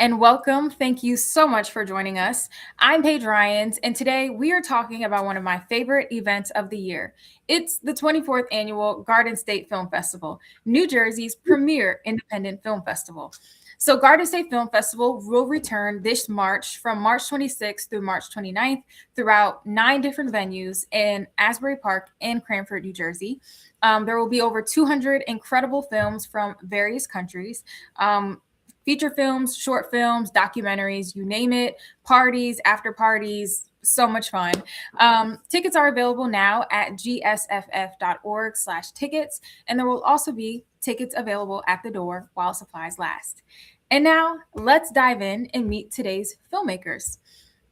and welcome. Thank you so much for joining us. I'm Paige Ryans, and today we are talking about one of my favorite events of the year. It's the 24th annual Garden State Film Festival, New Jersey's premier independent film festival. So, Garden State Film Festival will return this March from March 26th through March 29th throughout 9 different venues in Asbury Park and Cranford, New Jersey. There will be over 200 incredible films from various countries. Feature films, short films, documentaries, you name it, parties, after parties, so much fun. Tickets are available now at gsff.org/tickets, and there will also be tickets available at the door while supplies last. And now let's dive in and meet today's filmmakers.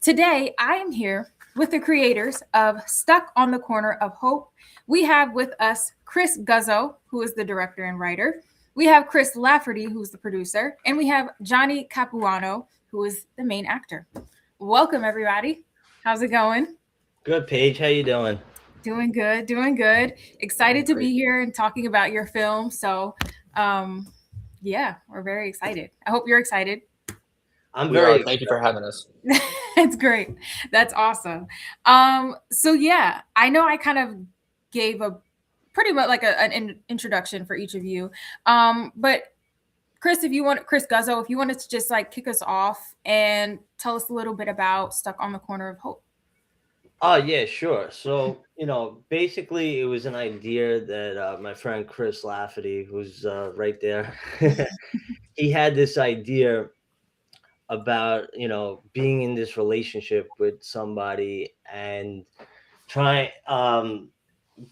Today, I am here with the creators of Stuck on the Corner of Hope. We have with us Chris Guzzo, who is the director and writer. We have Chris Lafferty, who's the producer, and we have Johnny Capuano, who is the main actor. Welcome, everybody. How's it going? Good, Paige. How you doing? Doing good, doing good. Excited to be here and talking about your film. So, yeah, we're very excited. I hope you're excited. I'm We very are. Thank you for having us. That's great. That's awesome. So yeah, I know I kind of gave a pretty much like an introduction for each of you. But Chris Guzzo, if you wanted to just like kick us off and tell us a little bit about Stuck on the Corner of Hope. Oh, yeah, sure. So, basically it was an idea that my friend Chris Lafferty, who's right there, he had this idea about, being in this relationship with somebody and trying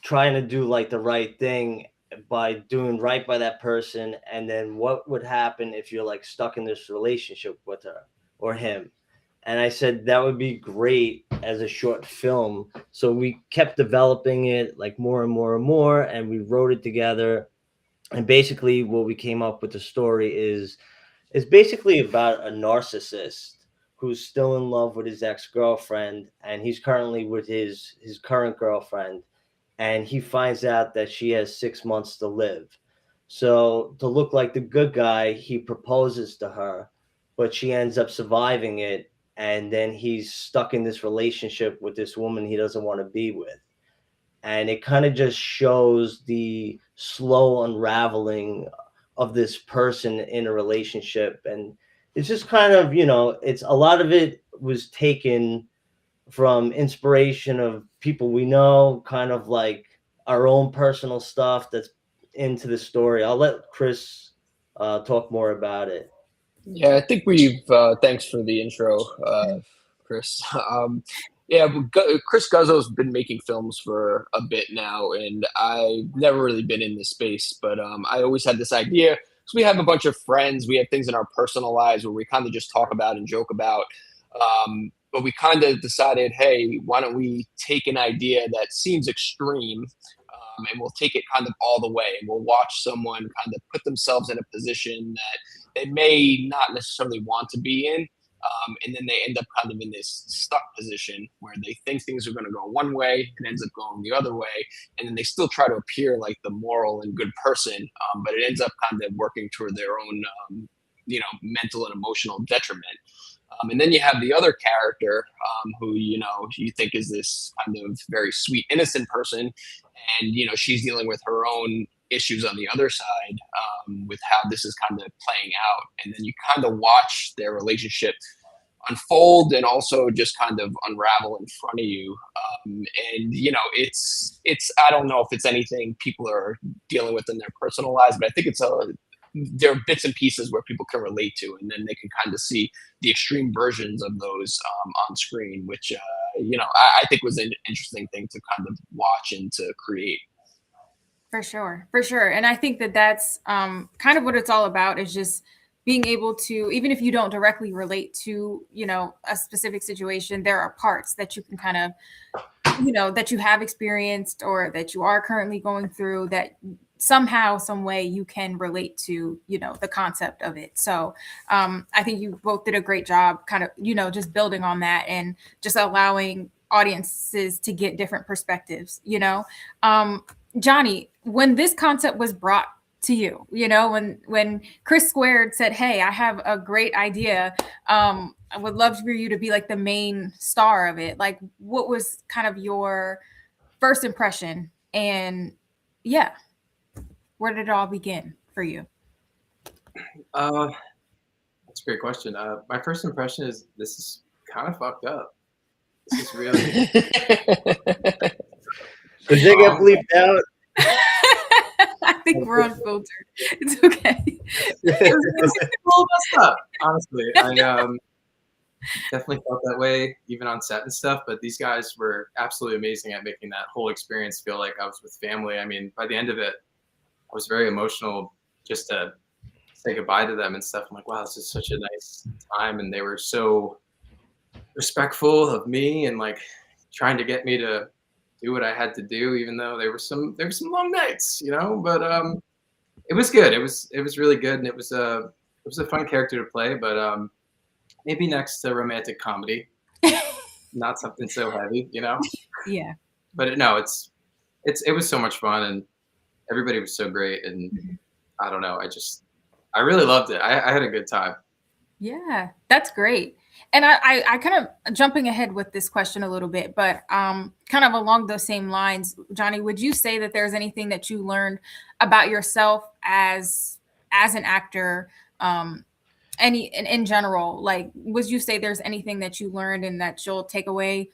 trying to do like the right thing by doing right by that person, and then what would happen if you're like stuck in this relationship with her or him. And I said that would be great as a short film. So we kept developing it like more and more and more, and we wrote it together. And basically what we came up with the story is basically about a narcissist who's still in love with his ex-girlfriend, and he's currently with his current girlfriend, and he finds out that she has 6 months to live. So to look like the good guy, he proposes to her, but she ends up surviving it, and then he's stuck in this relationship with this woman he doesn't want to be with. And it kind of just shows the slow unraveling of this person in a relationship. And it's just kind of, it's a lot of it was taken from inspiration of people we know, kind of like our own personal stuff that's into the story. I'll let Chris talk more about it. Yeah, I think we've. Thanks for the intro, Chris. Yeah, Chris Guzzo's been making films for a bit now, and I've never really been in this space, but I always had this idea. So we have a bunch of friends. We have things in our personal lives where we kind of just talk about and joke about. But we kind of decided, hey, why don't we take an idea that seems extreme, and we'll take it kind of all the way, and we'll watch someone kind of put themselves in a position that they may not necessarily want to be in. And then they end up kind of in this stuck position where they think things are going to go one way and ends up going the other way. And then they still try to appear like the moral and good person, but it ends up kind of working toward their own, mental and emotional detriment. And then you have the other character who, you think is this kind of very sweet, innocent person. And, she's dealing with her own issues on the other side, with how this is kind of playing out. And then you kind of watch their relationship unfold and also just kind of unravel in front of you. And, it's, I don't know if it's anything people are dealing with in their personal lives, but I think there are bits and pieces where people can relate to, and then they can kind of see the extreme versions of those on screen, which, I think was an interesting thing to kind of watch and to create. For sure, for sure. And I think that that's kind of what it's all about, is just being able to, even if you don't directly relate to, a specific situation, there are parts that you can kind of, that you have experienced or that you are currently going through that somehow, some way you can relate to, the concept of it. So I think you both did a great job kind of, just building on that and just allowing audiences to get different perspectives, Johnny, when this concept was brought to you? You know, when Chris Squared said, "Hey, I have a great idea. I would love for you to be like the main star of it." Like, what was kind of your first impression? And yeah, where did it all begin for you? That's a great question. My first impression is this is kind of fucked up. This is really Did they get strong. bleeped out? I think we're unfiltered. It's okay. It was a little messed up, honestly. I definitely felt that way even on set and stuff. But these guys were absolutely amazing at making that whole experience feel like I was with family. I mean, by the end of it, I was very emotional just to say goodbye to them and stuff. I'm like, wow, this is such a nice time, and they were so respectful of me and like trying to get me to do what I had to do, even though there were some long nights, you know. But it was good. It was really good, and it was a fun character to play. But maybe next to romantic comedy, not something so heavy, you know. Yeah. But no, it was so much fun, and everybody was so great, and I don't know, I really loved it. I had a good time. Yeah, that's great. And I kind of jumping ahead with this question a little bit, but kind of along those same lines, Johnny, would you say that there's anything that you learned about yourself as an actor, any in general? Like, would you say there's anything that you learned and that you'll take away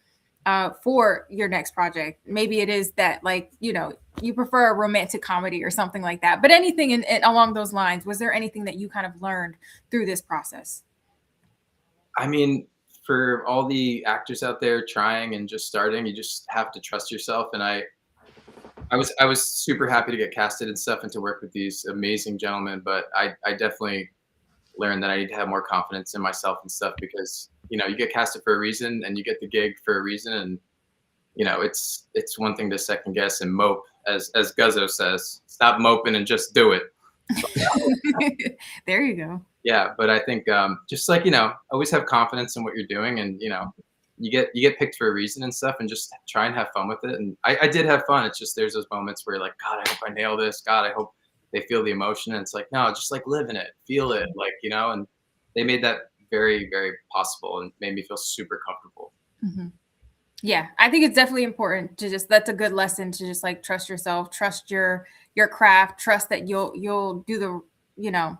for your next project? Maybe it is that, like, you know, you prefer a romantic comedy or something like that, but anything in along those lines, was there anything that you kind of learned through this process? I mean, for all the actors out there trying and just starting, you just have to trust yourself. And I was super happy to get casted and stuff and to work with these amazing gentlemen. But I definitely learned that I need to have more confidence in myself and stuff because you get casted for a reason and you get the gig for a reason. And it's one thing to second guess and mope, as Guzzo says, stop moping and just do it. There you go. Yeah, but I think just like always have confidence in what you're doing, and you get picked for a reason and stuff, and just try and have fun with it. And I did have fun. It's just there's those moments where you're like, God, I hope I nail this. God, I hope they feel the emotion. And it's like, no, just like live in it, feel it, like And they made that very, very possible and made me feel super comfortable. Mhm. Yeah, I think it's definitely important to just, that's a good lesson to just like trust yourself, trust your craft, trust that you'll do the, you know,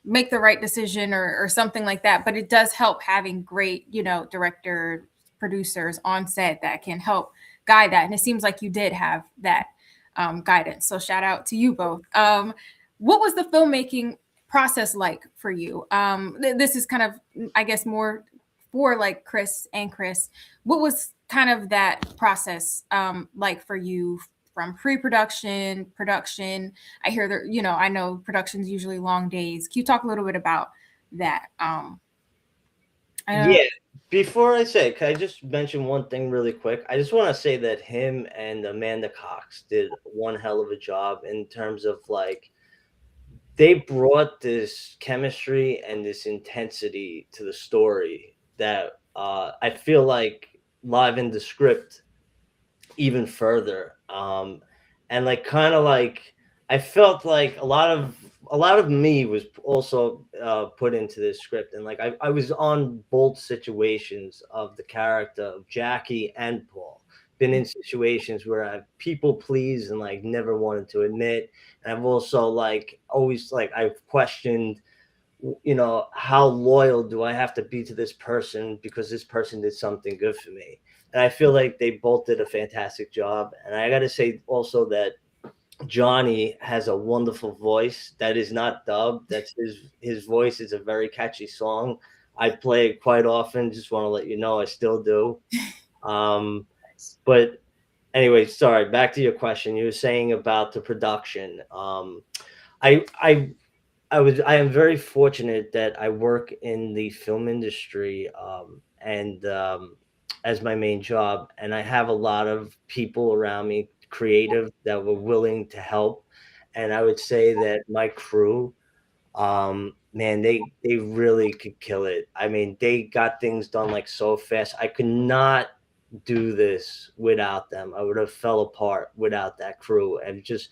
make the right decision or something like that. But it does help having great, you know, director, producers on set that can help guide that. And it seems like you did have that guidance. So shout out to you both. What was the filmmaking process like for you? This is kind of, I guess, more for like Chris and Chris. What was kind of that process like for you from pre-production, production? I hear that, you know, I know production's usually long days. Can you talk a little bit about that? I know. Yeah. Before I say, can I just mention one thing really quick? I just want to say that him and Amanda Cox did one hell of a job in terms of like they brought this chemistry and this intensity to the story that I feel like livened the script even further. And like kind of like I felt like a lot of me was also put into this script, and like I was on both situations of the character of Jackie and Paul. Been in situations where I've people pleased and like never wanted to admit, and I've also like always like I've questioned, how loyal do I have to be to this person because this person did something good for me. And I feel like they both did a fantastic job. And I got to say also that Johnny has a wonderful voice that is not dubbed. That's his voice is a very catchy song. I play it quite often. Just want to let you know I still do. But anyway, sorry. Back to your question. You were saying about the production. I I I am very fortunate that I work in the film industry, and as my main job, and I have a lot of people around me, creative, that were willing to help. And I would say that my crew, man, they really could kill it. I mean, they got things done like so fast. I could not do this without them. I would have fell apart without that crew. And just,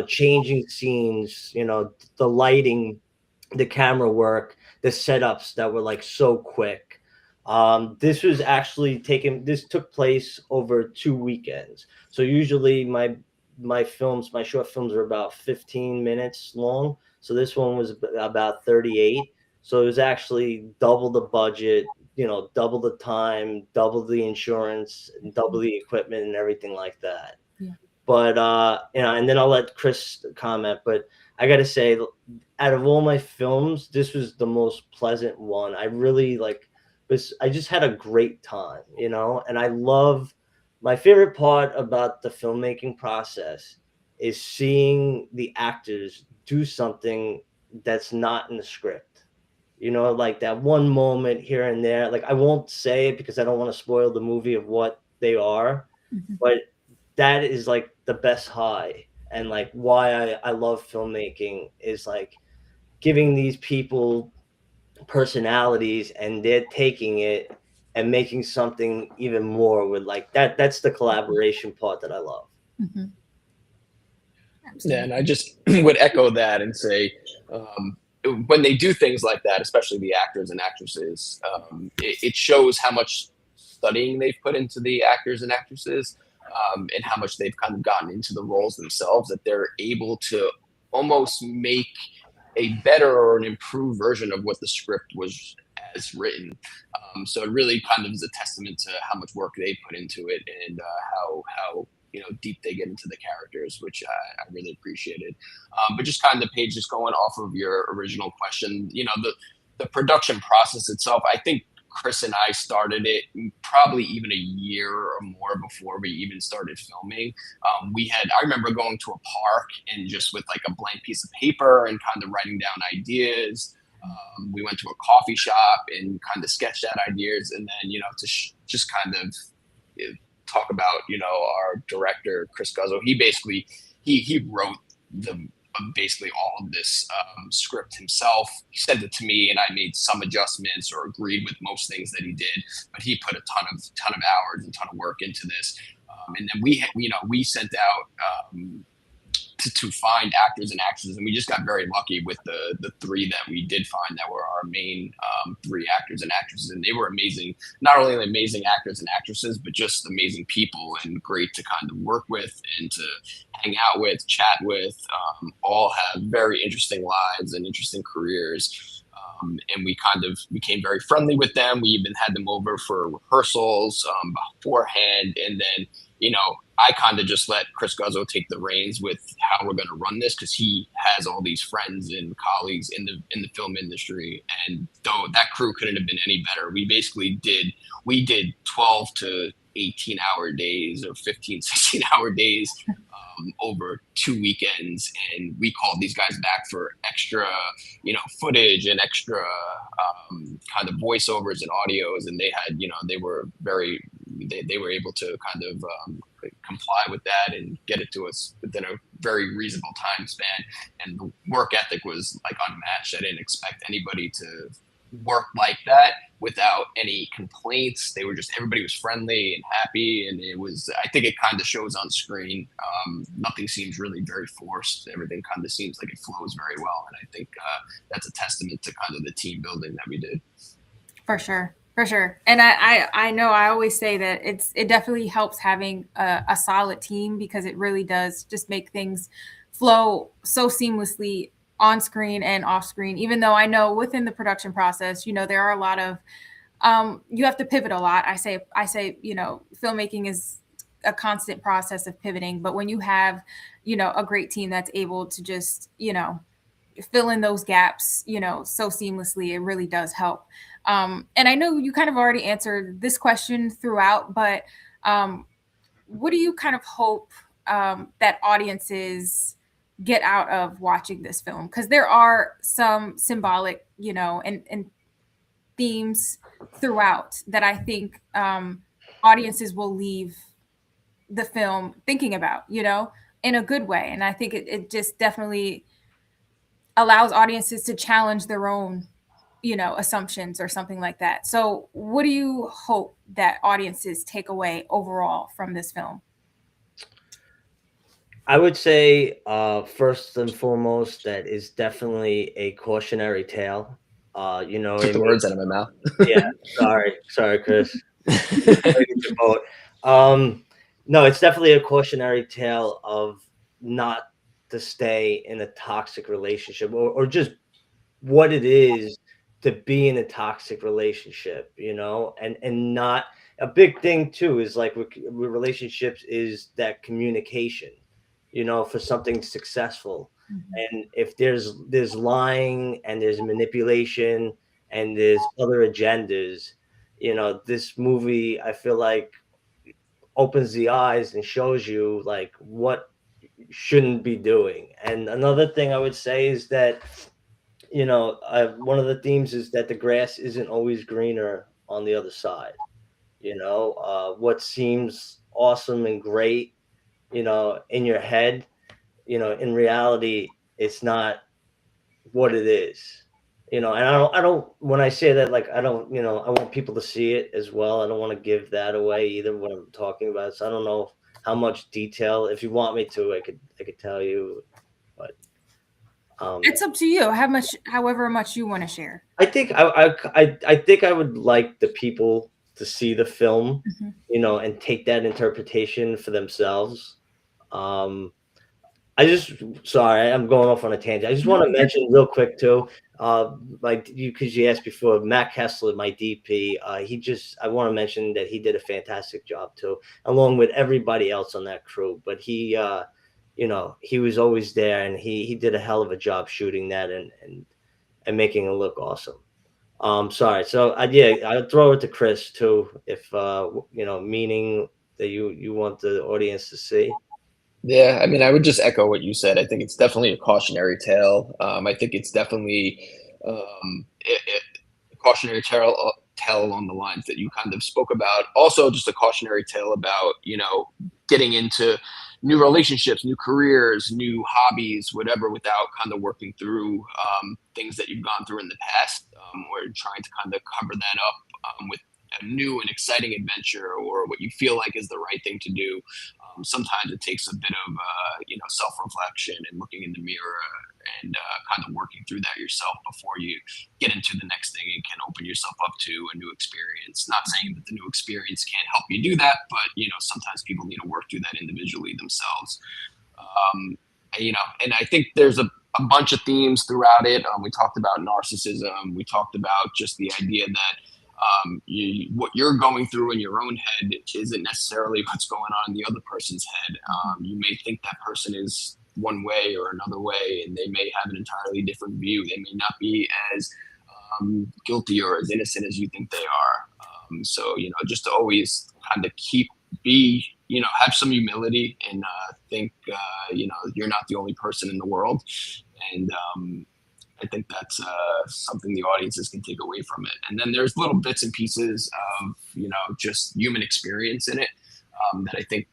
changing scenes, the lighting, the camera work, the setups that were like so quick. This took place over 2 weekends. So usually my short films are about 15 minutes long. So this one was about 38. So it was actually double the budget, double the time, double the insurance, double the equipment and everything like that. Yeah. But and then I'll let Chris comment, but I got to say, out of all my films, this was the most pleasant one. I really I just had a great time, and my favorite part about the filmmaking process is seeing the actors do something that's not in the script. Like that one moment here and there. Like, I won't say it because I don't want to spoil the movie of what they are, but that is like the best high. And like why I love filmmaking is like giving these people personalities, and they're taking it and making something even more with like that. That's the collaboration part that I love. Mm-hmm. Yeah, and I just would echo that and say, when they do things like that, especially the actors and actresses, it shows how much studying they've put into the actors and actresses, and how much they've kind of gotten into the roles themselves, that they're able to almost make a better or an improved version of what the script was as written. So it really kind of is a testament to how much work they put into it, and how deep they get into the characters, which I really appreciated. But just kind of Paige, just going off of your original question, the production process itself, I think Chris and I started it probably even a year or more before we even started filming. I remember going to a park and just with like a blank piece of paper and kind of writing down ideas. We went to a coffee shop and kind of sketched out ideas, and then just kind of talk about our director Chris Guzzo. He basically he wrote basically all of this script himself. He sent it to me, and I made some adjustments or agreed with most things that he did. But he put a ton of hours and ton of work into this. And then we sent out to find actors and actresses, and we just got very lucky with the three that we did find that were our main three actors and actresses, and they were amazing. Not only amazing actors and actresses, but just amazing people and great to kind of work with and to hang out with, chat with. All have very interesting lives and interesting careers. And we kind of became very friendly with them. We even had them over for rehearsals beforehand, and then I kind of just let Chris Guzzo take the reins with how we're going to run this, because he has all these friends and colleagues in the film industry, and though that crew couldn't have been any better. We did 12 to 18-hour days or 15, 16-hour days over 2 weekends, and we called these guys back for extra footage and extra kind of voiceovers and audios, and they had they were able to kind of comply with that and get it to us within a very reasonable time span. And the work ethic was like unmatched. I didn't expect anybody to work like that without any complaints. Everybody was friendly and happy, and I think it kind of shows on screen. Nothing seems really very forced. Everything kind of seems like it flows very well, and I think that's a testament to kind of the team building that we did. For sure. And I know I always say that it definitely helps having a solid team, because it really does just make things flow so seamlessly on screen and off screen. Even though I know within the production process, there are a lot of you have to pivot a lot. I say filmmaking is a constant process of pivoting, but when you have a great team that's able to just fill in those gaps so seamlessly, it really does help. And I know you kind of already answered this question throughout, but what do you kind of hope that audiences get out of watching this film? Because there are some symbolic and themes throughout that I think audiences will leave the film thinking about in a good way. And I think it just definitely allows audiences to challenge their own assumptions or something like that. So what do you hope that audiences take away overall from this film? I would say, first and foremost, that is definitely a cautionary tale. You know what I Took the mean? words out of my mouth. Yeah. Sorry, Chris. Ready to vote. No, it's definitely a cautionary tale of not to stay in a toxic relationship, or just what it is to be in a toxic relationship, and not a big thing too is like with relationships is that communication, for something successful. And if there's lying and there's manipulation and there's other agendas, this movie, I feel like, opens the eyes and shows you like what you shouldn't be doing. And another thing I would say is that, one of the themes is that the grass isn't always greener on the other side. What seems awesome and great, in your head, in reality, it's not what it is. And I don't, when I say that, like, I don't, I want people to see it as well. I don't want to give that away either when I'm talking about it. So I don't know how much detail, if you want me to, I could tell you, but It's up to you. However much you want to share. I think I think I would like the people to see the film, and take that interpretation for themselves. Um, sorry, I'm going off on a tangent. I just want to mention real quick too, like because you asked before, Matt Kessler, my DP, I want to mention that he did a fantastic job too, along with everybody else on that crew. But he was always there, and he did a hell of a job shooting that and making it look awesome. Sorry. So yeah, I'll throw it to Chris too, if meaning that you want the audience to see. Yeah, I mean, I would just echo what you said. I think it's definitely a cautionary tale. I think it's definitely a cautionary tale along the lines that you kind of spoke about. Also, just a cautionary tale about, getting into new relationships, new careers, new hobbies, whatever, without kind of working through things that you've gone through in the past, or trying to kind of cover that up with a new and exciting adventure or what you feel like is the right thing to do. Sometimes it takes a bit of self-reflection and looking in the mirror and kind of working through that yourself before you get into the next thing and can open yourself up to a new experience. Not saying that the new experience can't help you do that, but sometimes people need to work through that individually themselves. And I think there's a bunch of themes throughout it. We talked about narcissism. We talked about just the idea that what you're going through in your own head isn't necessarily what's going on in the other person's head. You may think that person is one way or another way, and they may have an entirely different view. They may not be as guilty or as innocent as you think they are. So, just to always kind of have some humility and think, you're not the only person in the world. And I think that's something the audiences can take away from it. And then there's little bits and pieces of, just human experience in it that I think,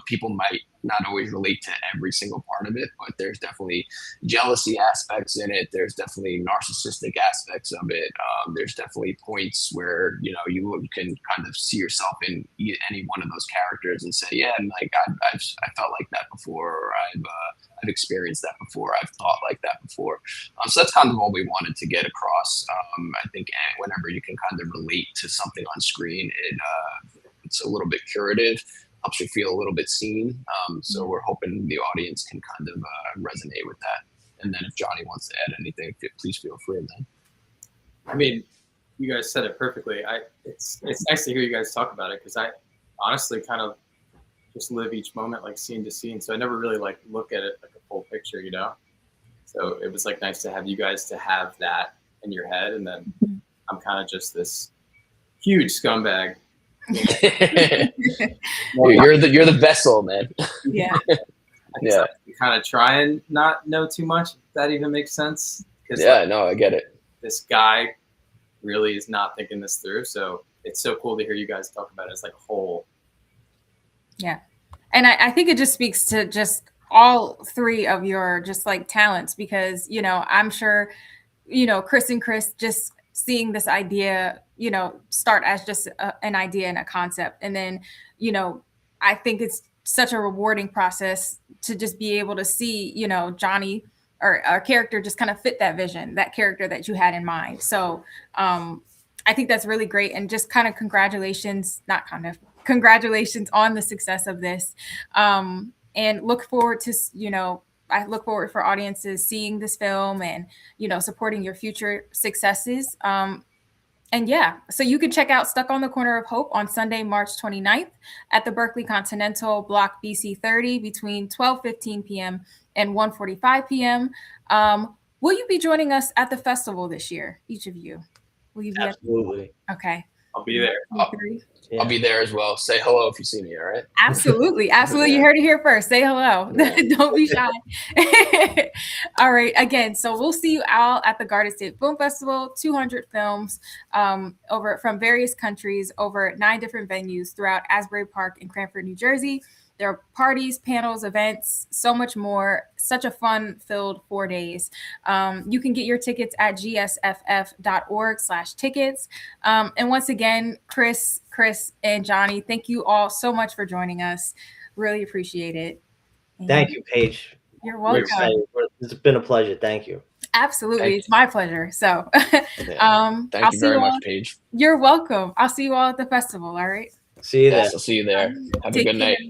people might not always relate to every single part of it, but there's definitely jealousy aspects in it. There's definitely narcissistic aspects of it. There's definitely points where, you can kind of see yourself in any one of those characters and say, yeah, and like I felt like that before, or I've experienced that before. I've thought like that before. So that's kind of all we wanted to get across. I think whenever you can kind of relate to something on screen, it's a little bit curative, helps you feel a little bit seen. So we're hoping the audience can kind of resonate with that. And then if Johnny wants to add anything, please feel free then. I mean, you guys said it perfectly. It's nice to hear you guys talk about it, because I honestly kind of just live each moment like scene to scene. So I never really like look at it like a full picture, So it was like nice to have you guys to have that in your head. And then I'm kind of just this huge scumbag. You're the vessel, man. Yeah. Yeah. I kind of try and not know too much, if that even makes sense. Yeah, no, I get it. This guy really is not thinking this through. So it's so cool to hear you guys talk about it as like a whole. Yeah. And I think it just speaks to just all three of your just like talents, because, I'm sure, Chris and Chris just seeing this idea, you know, start as just an idea and a concept. And then, you know, I think it's such a rewarding process to just be able to see, you know, Johnny or our character just kind of fit that vision, that character that you had in mind. So I think that's really great. And just kind of congratulations on the success of this. And look forward to, you know, I look forward for audiences seeing this film and, you know, supporting your future successes. And yeah, so you can check out Stuck on the Corner of Hope on Sunday, March 29th at the Berkeley Continental Block BC 30 between 12:15 p.m. and 1:45 p.m. Will you be joining us at the festival this year, each of you? Will you be? Absolutely. Okay. I'll be there. I'll be there as well. Say hello if you see me, all right? Absolutely. Absolutely. You heard it here first. Say hello. Don't be shy. All right. Again, so we'll see you all at the Garden State Film Festival, 200 films over from various countries, over 9 different venues throughout Asbury Park and Cranford, New Jersey. There are parties, panels, events, so much more. Such a fun-filled 4 days. You can get your tickets at gsff.org/tickets. And once again, Chris, and Johnny, thank you all so much for joining us. Really appreciate it. And Thank you, Paige. You're welcome. It's been a pleasure. Thank you. Absolutely. It's my pleasure. So Thank you very much, Paige. You're welcome. I'll see you all at the festival. All right. See you there. Yes, I'll see you there. Have a Take good night. care.